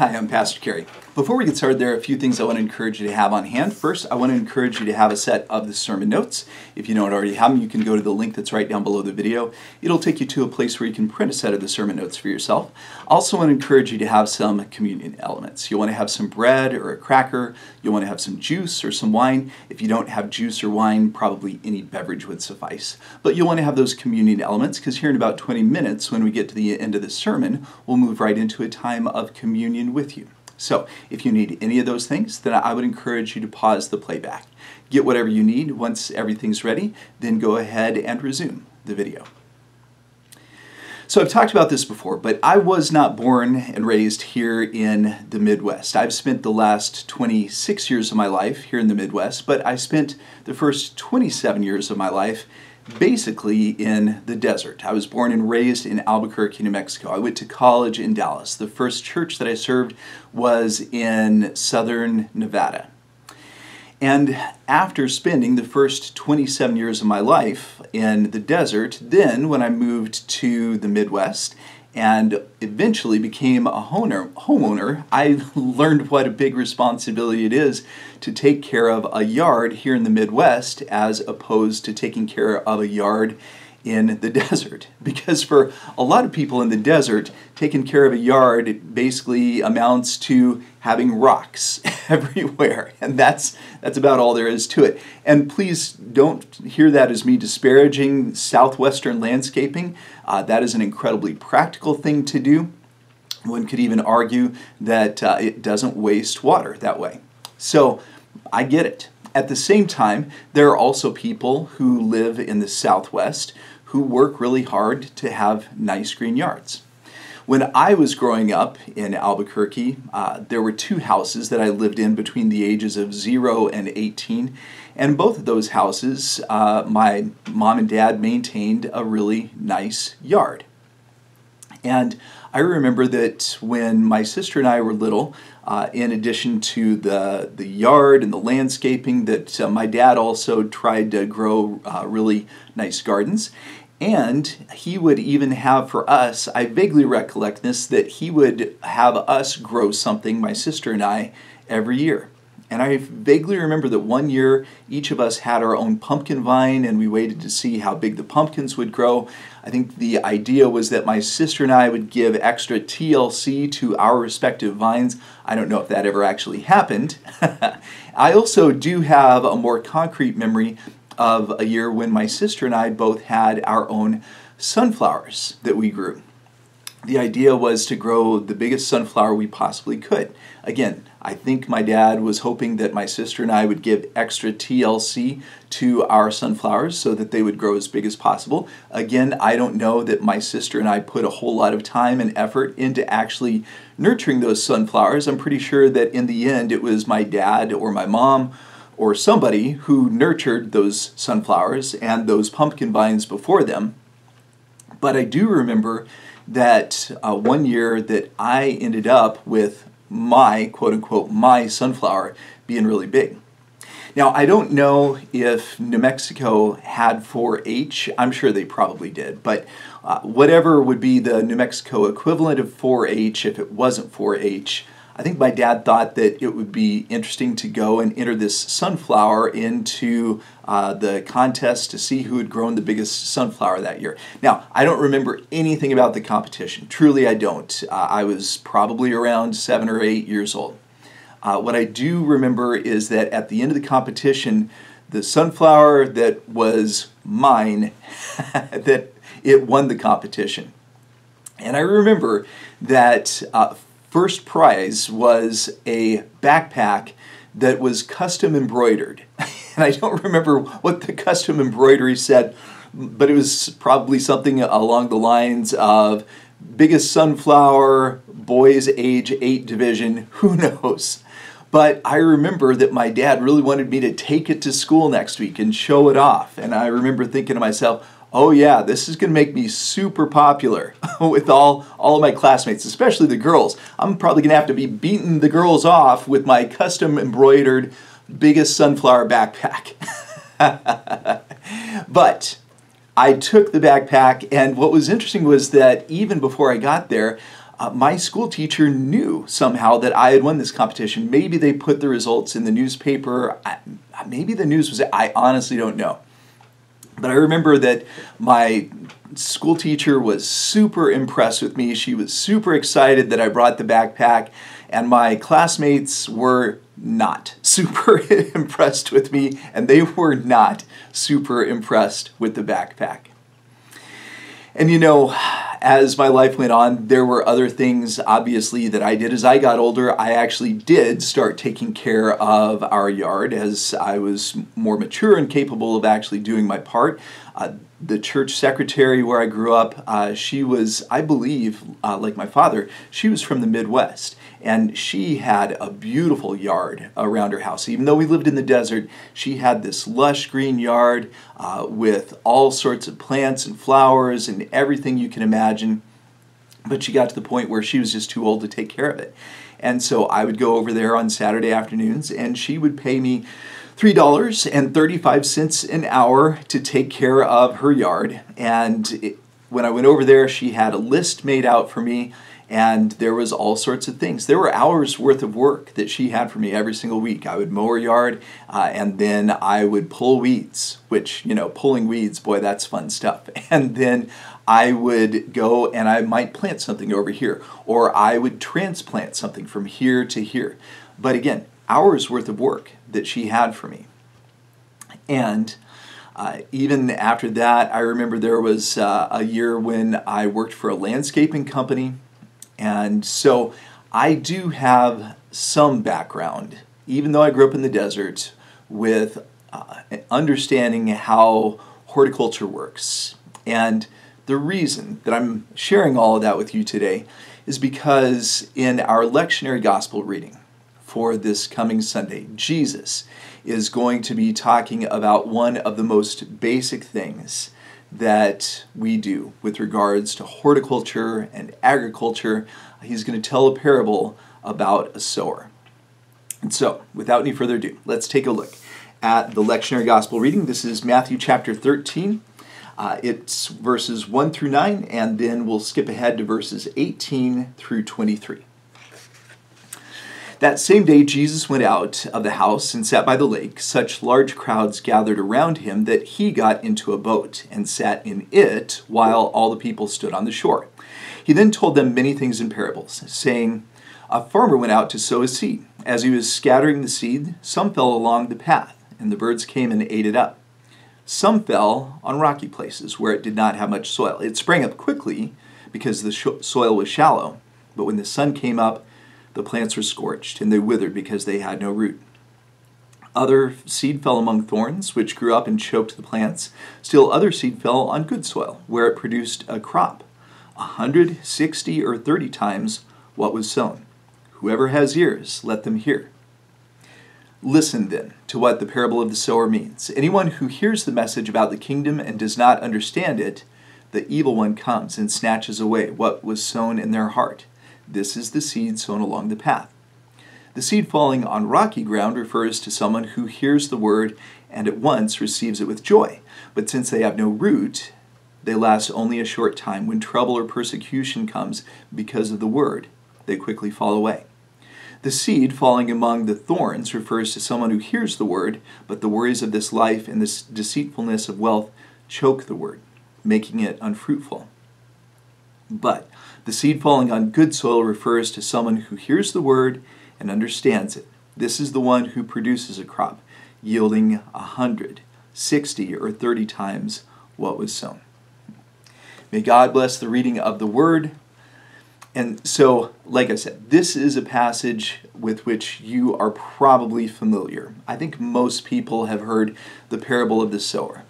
Hi, I'm Pastor Kerry. Before we get started, there are a few things I want to encourage you to have on hand. First, I want to encourage you to have a set of the sermon notes. If you don't already have them, you can go to the link that's right down below the video. It'll take you to a place where you can print a set of the sermon notes for yourself. I also want to encourage you to have some communion elements. You'll want to have some bread or a cracker. You'll want to have some juice or some wine. If you don't have juice or wine, probably any beverage would suffice. But you'll want to have those communion elements because here in about 20 minutes, when we get to the end of the sermon, we'll move right into a time of communion with you. So, if you need any of those things, then I would encourage you to pause the playback. Get whatever you need. Once everything's ready, then go ahead and resume the video. So I've talked about this before, but I was not born and raised here in the Midwest. I've spent the last 26 years of my life here in the Midwest, but I spent the first 27 years of my life basically in the desert. I was born and raised in Albuquerque, New Mexico. I went to college in Dallas. The first church that I served was in southern Nevada. And after spending the first 27 years of my life in the desert, then when I moved to the Midwest and eventually became a homeowner, I learned what a big responsibility it is to take care of a yard here in the Midwest as opposed to taking care of a yard in the desert. Because for a lot of people in the desert, taking care of a yard, it basically amounts to having rocks everywhere. And that's about all there is to it. And please don't hear that as me disparaging southwestern landscaping. That is an incredibly practical thing to do. One could even argue that it doesn't waste water that way. So I get it. At the same time, there are also people who live in the Southwest who work really hard to have nice green yards. When I was growing up in Albuquerque, there were two houses that I lived in between the ages of 0 and 18. And both of those houses, my mom and dad maintained a really nice yard. And I remember that when my sister and I were little, in addition to the yard and the landscaping, that my dad also tried to grow really nice gardens. And he would even have for us, I vaguely recollect this, that he would have us grow something, my sister and I, every year. And I vaguely remember that one year each of us had our own pumpkin vine and we waited to see how big the pumpkins would grow. I think the idea was that my sister and I would give extra TLC to our respective vines. I don't know if that ever actually happened. I also do have a more concrete memory of a year when my sister and I both had our own sunflowers that we grew. The idea was to grow the biggest sunflower we possibly could. Again, I think my dad was hoping that my sister and I would give extra TLC to our sunflowers so that they would grow as big as possible. Again, I don't know that my sister and I put a whole lot of time and effort into actually nurturing those sunflowers. I'm pretty sure that in the end it was my dad or my mom or somebody who nurtured those sunflowers and those pumpkin vines before them. But I do remember that one year that I ended up with my, quote-unquote, my sunflower being really big. Now, I don't know if New Mexico had 4-H. I'm sure they probably did. But whatever would be the New Mexico equivalent of 4-H, if it wasn't 4-H, I think my dad thought that it would be interesting to go and enter this sunflower into the contest to see who had grown the biggest sunflower that year. Now, I don't remember anything about the competition. Truly, I don't. I was probably around 7 or 8 years old. What I do remember is that at the end of the competition, the sunflower that was mine, that it won the competition. And I remember that first prize was a backpack that was custom embroidered. And I don't remember what the custom embroidery said, but it was probably something along the lines of biggest sunflower, boys age 8 division, who knows. But I remember that my dad really wanted me to take it to school next week and show it off. And I remember thinking to myself, oh yeah, this is going to make me super popular with all of my classmates, especially the girls. I'm probably going to have to be beating the girls off with my custom embroidered biggest sunflower backpack. But I took the backpack, and what was interesting was that even before I got there, my school teacher knew somehow that I had won this competition. Maybe they put the results in the newspaper. Maybe the news was, I honestly don't know. But I remember that my school teacher was super impressed with me. She was super excited that I brought the backpack, and my classmates were not super impressed with me, and they were not super impressed with the backpack. And you know, as my life went on, there were other things, obviously, that I did. As I got older, I actually did start taking care of our yard as I was more mature and capable of actually doing my part. The church secretary where I grew up, she was, I believe, like my father, she was from the Midwest. And she had a beautiful yard around her house. Even though we lived in the desert, she had this lush green yard with all sorts of plants and flowers and everything you can imagine. But she got to the point where she was just too old to take care of it. And so I would go over there on Saturday afternoons, and she would pay me $3.35 an hour to take care of her yard. And when I went over there, she had a list made out for me, and there was all sorts of things. There were hours worth of work that she had for me every single week. I would mow her yard, and then I would pull weeds, which, you know, pulling weeds, boy, that's fun stuff. And then I would go and I might plant something over here, or I would transplant something from here to here. But again, hours worth of work that she had for me. And even after that, I remember there was a year when I worked for a landscaping company. And so I do have some background, even though I grew up in the desert, with understanding how horticulture works. And the reason that I'm sharing all of that with you today is because in our lectionary gospel reading for this coming Sunday, Jesus is going to be talking about one of the most basic things that we do with regards to horticulture and agriculture. He's going to tell a parable about a sower. And so, without any further ado, let's take a look at the lectionary gospel reading. This is Matthew chapter 13. It's verses 1 through 9, and then we'll skip ahead to verses 18 through 23. That same day Jesus went out of the house and sat by the lake. Such large crowds gathered around him that he got into a boat and sat in it while all the people stood on the shore. He then told them many things in parables, saying, "A farmer went out to sow his seed. As he was scattering the seed, some fell along the path, and the birds came and ate it up. Some fell on rocky places where it did not have much soil. It sprang up quickly because the soil was shallow, but when the sun came up, the plants were scorched, and they withered because they had no root. Other seed fell among thorns, which grew up and choked the plants. Still other seed fell on good soil, where it produced a crop, 160 or 30 times what was sown. Whoever has ears, let them hear." Listen then to what the parable of the sower means. Anyone who hears the message about the kingdom and does not understand it, the evil one comes and snatches away what was sown in their heart. This is the seed sown along the path. The seed falling on rocky ground refers to someone who hears the word and at once receives it with joy. But since they have no root, they last only a short time. When trouble or persecution comes because of the word, they quickly fall away. The seed falling among the thorns refers to someone who hears the word, but the worries of this life and the deceitfulness of wealth choke the word, making it unfruitful. But the seed falling on good soil refers to someone who hears the word and understands it. This is the one who produces a crop, yielding 160 or 30 times what was sown. May God bless the reading of the word. And so, like I said, this is a passage with which you are probably familiar. I think most people have heard the parable of the sower.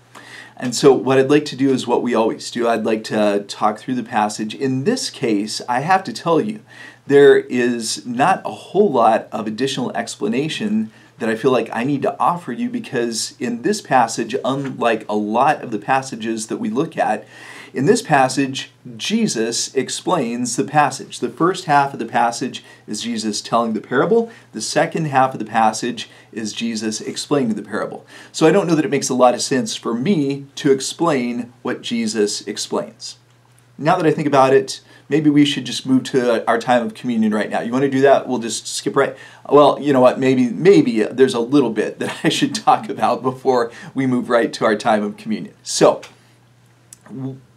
And so what I'd like to do is what we always do. I'd like to talk through the passage. In this case, I have to tell you, there is not a whole lot of additional explanation that I feel like I need to offer you, because in this passage, unlike a lot of the passages that we look at, in this passage, Jesus explains the passage. The first half of the passage is Jesus telling the parable. The second half of the passage is Jesus explaining the parable. So I don't know that it makes a lot of sense for me to explain what Jesus explains. Now that I think about it, maybe we should just move to our time of communion right now. You want to do that? We'll just skip right. Well, you know what? Maybe there's a little bit that I should talk about before we move right to our time of communion. So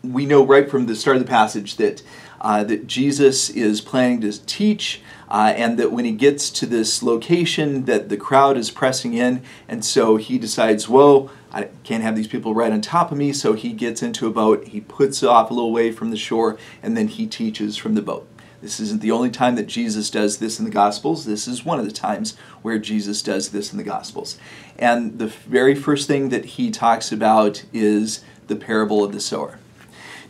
we know right from the start of the passage that Jesus is planning to teach, and that when he gets to this location that the crowd is pressing in, and so he decides, whoa, I can't have these people right on top of me, so he gets into a boat, he puts off a little way from the shore, and then he teaches from the boat. This isn't the only time that Jesus does this in the Gospels. This is one of the times where Jesus does this in the Gospels. And the very first thing that he talks about is the parable of the sower.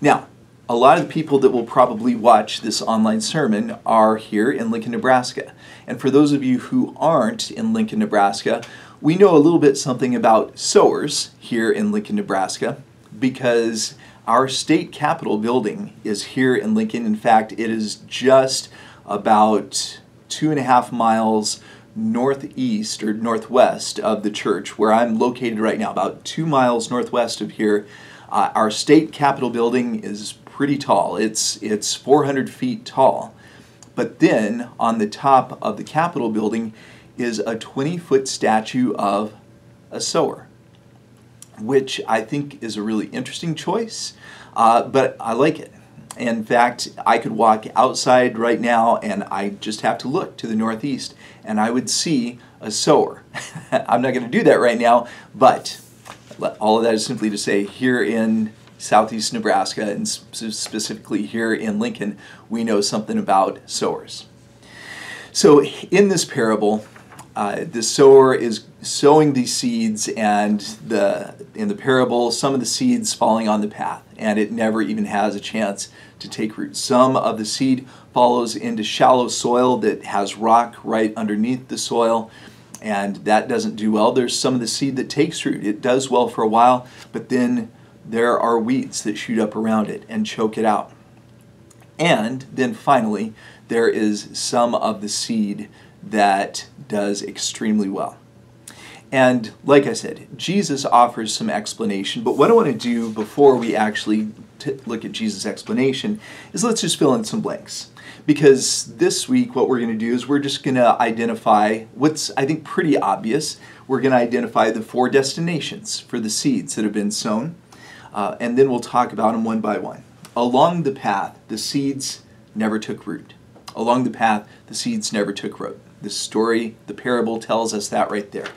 Now, a lot of the people that will probably watch this online sermon are here in Lincoln, Nebraska. And for those of you who aren't in Lincoln, Nebraska, we know a little bit something about sowers here in Lincoln, Nebraska, because our state capitol building is here in Lincoln. In fact, it is just about 2.5 miles northeast or northwest of the church where I'm located right now, about 2 miles northwest of here. Our state capitol building is pretty tall. It's 400 feet tall. But then on the top of the Capitol building is a 20-foot statue of a sower, which I think is a really interesting choice, but I like it. In fact, I could walk outside right now and I just have to look to the northeast and I would see a sower. I'm not going to do that right now, but all of that is simply to say, here in southeast Nebraska, and specifically here in Lincoln, we know something about sowers. So in this parable, the sower is sowing these seeds, and in the parable, some of the seeds falling on the path, and it never even has a chance to take root. Some of the seed falls into shallow soil that has rock right underneath the soil, and that doesn't do well. There's some of the seed that takes root. It does well for a while, but then there are weeds that shoot up around it and choke it out. And then finally, there is some of the seed that does extremely well. And like I said, Jesus offers some explanation, but what I want to do before we actually look at Jesus' explanation is let's just fill in some blanks. Because this week what we're going to do is we're just going to identify what's, I think, pretty obvious. We're going to identify the 4 destinations for the seeds that have been sown. And then we'll talk about them one by one. Along the path, the seeds never took root. Along the path, the seeds never took root. The story, the parable tells us that right there.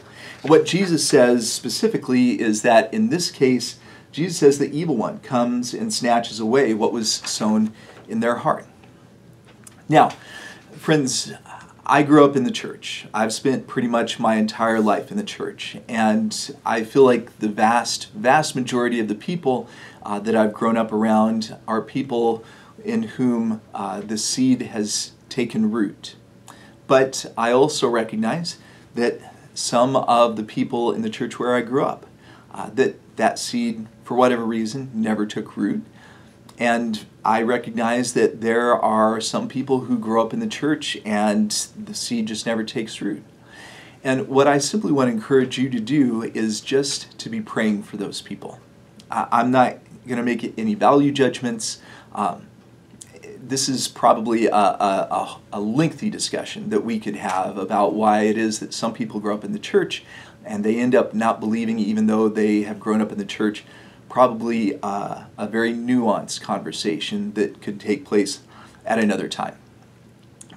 What Jesus says specifically is that in this case, Jesus says the evil one comes and snatches away what was sown in their heart. Now, friends, I grew up in the church. I've spent pretty much my entire life in the church, and I feel like the vast majority of the people that I've grown up around are people in whom the seed has taken root. But I also recognize that some of the people in the church where I grew up, that seed, for whatever reason, never took root. And I recognize that there are some people who grow up in the church and the seed just never takes root. And what I simply want to encourage you to do is just to be praying for those people. I'm not going to make any value judgments. This is probably a lengthy discussion that we could have about why it is that some people grow up in the church and they end up not believing even though they have grown up in the church. Probably a very nuanced conversation that could take place at another time.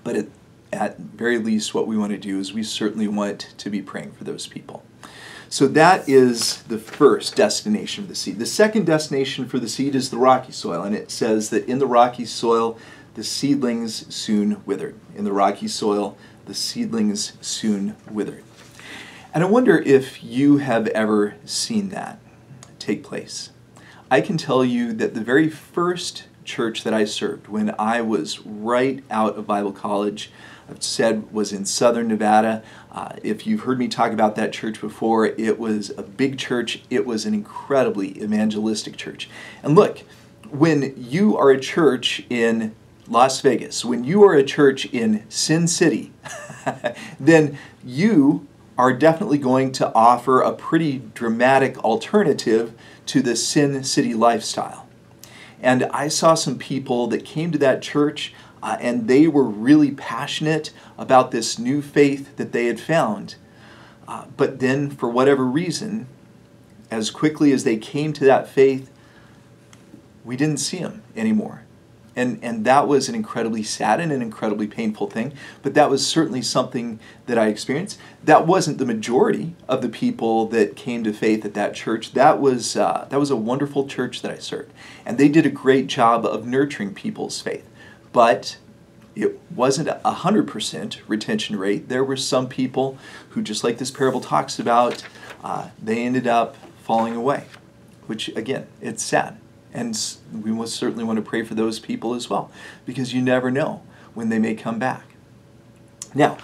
But at very least, what we want to do is we certainly want to be praying for those people. So that is the first destination of the seed. The second destination for the seed is the rocky soil, and it says that in the rocky soil, the seedlings soon withered. In the rocky soil, the seedlings soon withered. And I wonder if you have ever seen that take place. I can tell you that the very first church that I served when I was right out of Bible college, I've said was in southern Nevada. If you've heard me talk about that church before, it was a big church. It was an incredibly evangelistic church. And look, when you are a church in Las Vegas, when you are a church in Sin City, then you are definitely going to offer a pretty dramatic alternative to the Sin City lifestyle. And I saw some people that came to that church and they were really passionate about this new faith that they had found. But then, for whatever reason, as quickly as they came to that faith, we didn't see them anymore. And that was an incredibly sad and an incredibly painful thing, but that was certainly something that I experienced. That wasn't the majority of the people that came to faith at that church. That was a wonderful church that I served, and they did a great job of nurturing people's faith. But it wasn't 100% retention rate. There were some people who, just like this parable talks about, they ended up falling away, which, again, it's sad. And we most certainly want to pray for those people as well, because you never know when they may come back. Now,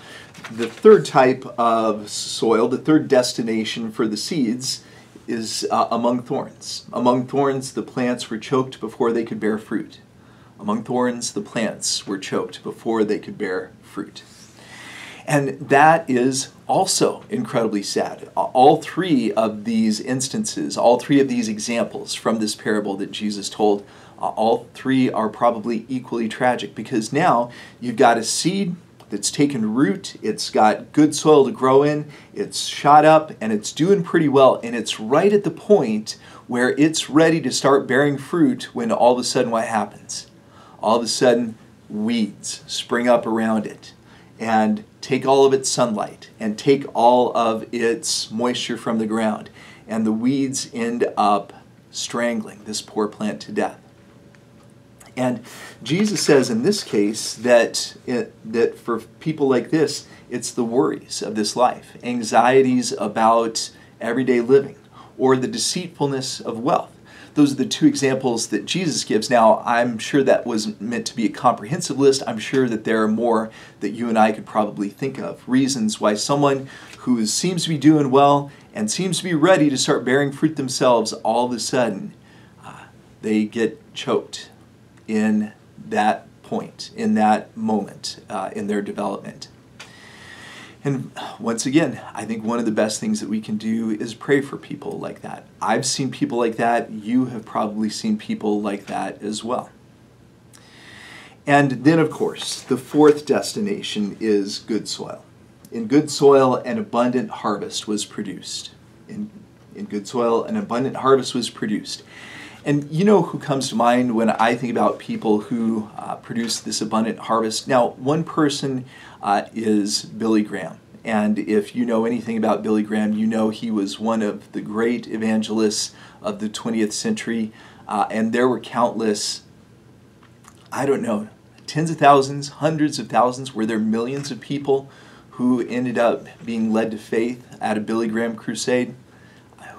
the third type of soil, the third destination for the seeds, is among thorns. Among thorns, the plants were choked before they could bear fruit. Among thorns, the plants were choked before they could bear fruit. And that is also incredibly sad. All three of these instances, all three of these examples from this parable that Jesus told, all three are probably equally tragic, because now you've got a seed that's taken root, it's got good soil to grow in, it's shot up, and it's doing pretty well, and it's right at the point where it's ready to start bearing fruit when all of a sudden what happens? All of a sudden, weeds spring up around it and take all of its sunlight and take all of its moisture from the ground. And the weeds end up strangling this poor plant to death. And Jesus says in this case that for people like this, it's the worries of this life, anxieties about everyday living, or the deceitfulness of wealth. Those are the two examples that Jesus gives. Now, I'm sure that wasn't meant to be a comprehensive list. I'm sure that there are more that you and I could probably think of. Reasons why someone who seems to be doing well and seems to be ready to start bearing fruit themselves, all of a sudden, they get choked in that point, in that moment in their development. And once again, I think one of the best things that we can do is pray for people like that. I've seen people like that. You have probably seen people like that as well. And then, of course, the fourth destination is good soil. In good soil, an abundant harvest was produced. In good soil, an abundant harvest was produced. And you know who comes to mind when I think about people who produce this abundant harvest? Now, one person is Billy Graham. And if you know anything about Billy Graham, you know he was one of the great evangelists of the 20th century. And there were countless, I don't know, tens of thousands, hundreds of thousands, were there millions of people who ended up being led to faith at a Billy Graham crusade?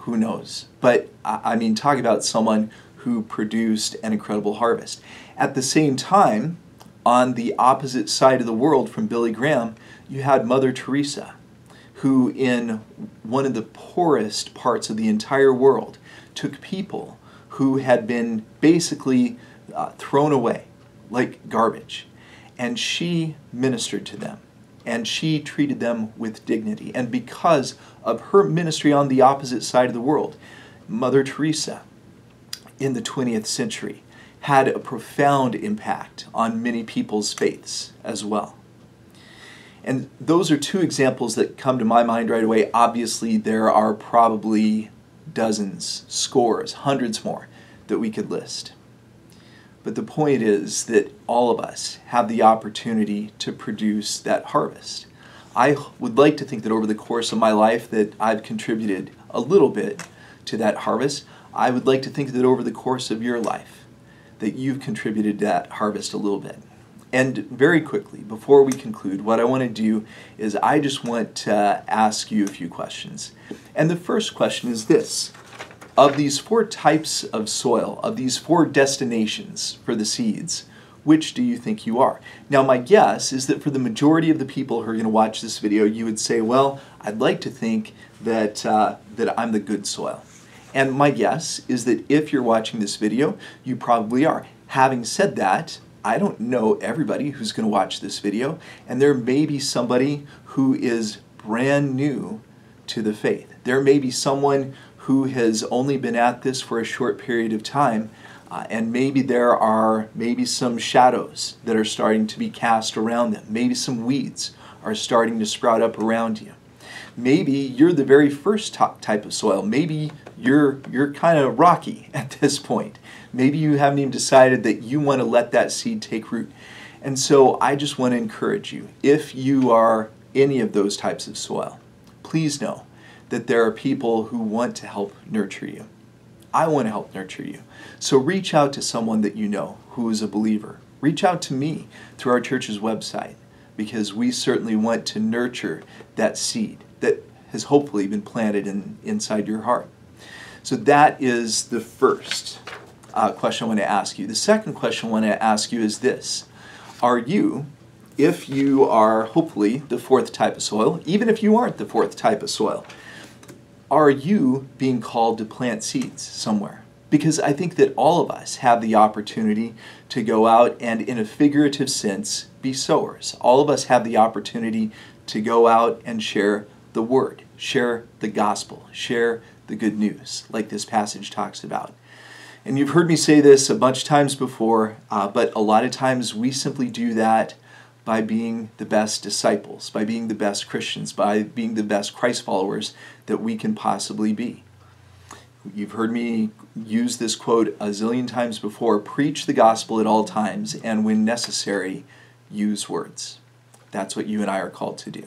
Who knows? But I mean, talk about someone who produced an incredible harvest. At the same time, on the opposite side of the world from Billy Graham, you had Mother Teresa, who in one of the poorest parts of the entire world took people who had been basically thrown away like garbage, and she ministered to them. And she treated them with dignity. And because of her ministry on the opposite side of the world, Mother Teresa in the 20th century had a profound impact on many people's faiths as well. And those are two examples that come to my mind right away. Obviously, there are probably dozens, scores, hundreds more that we could list. But the point is that all of us have the opportunity to produce that harvest. I would like to think that over the course of my life that I've contributed a little bit to that harvest. I would like to think that over the course of your life that you've contributed to that harvest a little bit. And very quickly, before we conclude, what I want to do is I just want to ask you a few questions. And the first question is this. Of these four types of soil, of these four destinations for the seeds, which do you think you are? Now, my guess is that for the majority of the people who are going to watch this video, you would say, well, I'd like to think that, that I'm the good soil. And my guess is that if you're watching this video, you probably are. Having said that, I don't know everybody who's going to watch this video, and there may be somebody who is brand new to the faith. There may be someone who has only been at this for a short period of time, And maybe there are some shadows that are starting to be cast around them. Maybe some weeds are starting to sprout up around you. Maybe you're the very first type of soil. Maybe you're kind of rocky at this point. Maybe you haven't even decided that you want to let that seed take root. And so I just want to encourage you, if you are any of those types of soil, please know that there are people who want to help nurture you. I want to help nurture you. So reach out to someone that you know who is a believer. Reach out to me through our church's website, because we certainly want to nurture that seed that has hopefully been planted inside your heart. So that is the first question I want to ask you. The second question I want to ask you is this. Are you, if you are hopefully the fourth type of soil, even if you aren't the fourth type of soil, are you being called to plant seeds somewhere? Because I think that all of us have the opportunity to go out and, in a figurative sense, be sowers. All of us have the opportunity to go out and share the word, share the gospel, share the good news, like this passage talks about. And you've heard me say this a bunch of times before, but a lot of times we simply do that by being the best disciples, by being the best Christians, by being the best Christ followers that we can possibly be. You've heard me use this quote a zillion times before: preach the gospel at all times, and when necessary, use words. That's what you and I are called to do.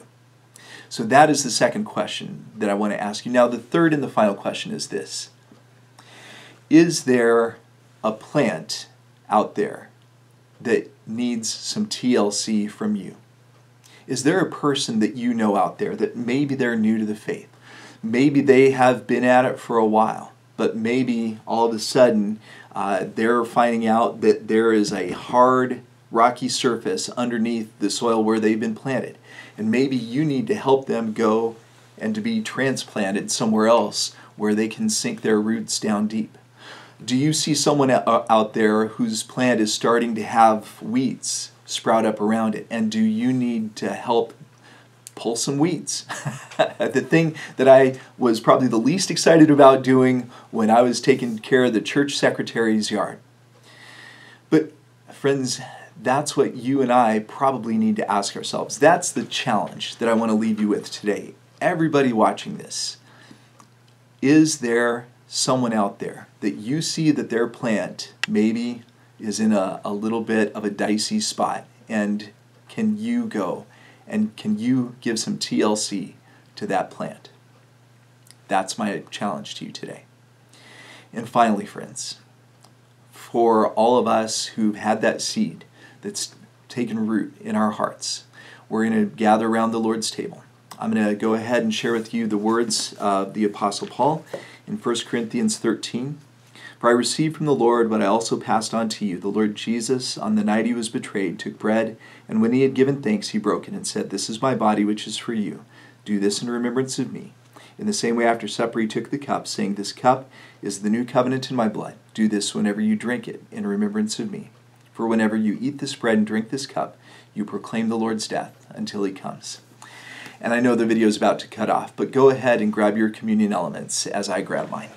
So that is the second question that I want to ask you. Now, the third and the final question is this. Is there a plant out there that needs some TLC from you? Is there a person that you know out there that maybe they're new to the faith? Maybe they have been at it for a while, but maybe all of a sudden they're finding out that there is a hard, rocky surface underneath the soil where they've been planted. And maybe you need to help them go and to be transplanted somewhere else where they can sink their roots down deep. Do you see someone out there whose plant is starting to have weeds sprout up around it? And do you need to help pull some weeds? The thing that I was probably the least excited about doing when I was taking care of the church secretary's yard. But friends, that's what you and I probably need to ask ourselves. That's the challenge that I want to leave you with today. Everybody watching this, is there someone out there that you see that their plant maybe is in a little bit of a dicey spot, and can you go and can you give some TLC to that plant? That's my challenge to you today. And finally, friends, for all of us who've had that seed that's taken root in our hearts, we're going to gather around the Lord's table. I'm going to go ahead and share with you the words of the Apostle Paul in 1 Corinthians 13. For I received from the Lord what I also passed on to you. The Lord Jesus, on the night he was betrayed, took bread, and when he had given thanks, he broke it and said, "This is my body, which is for you. Do this in remembrance of me." In the same way, after supper, he took the cup, saying, "This cup is the new covenant in my blood. Do this whenever you drink it, in remembrance of me. For whenever you eat this bread and drink this cup, you proclaim the Lord's death until he comes." And I know the video is about to cut off, but go ahead and grab your communion elements as I grab mine.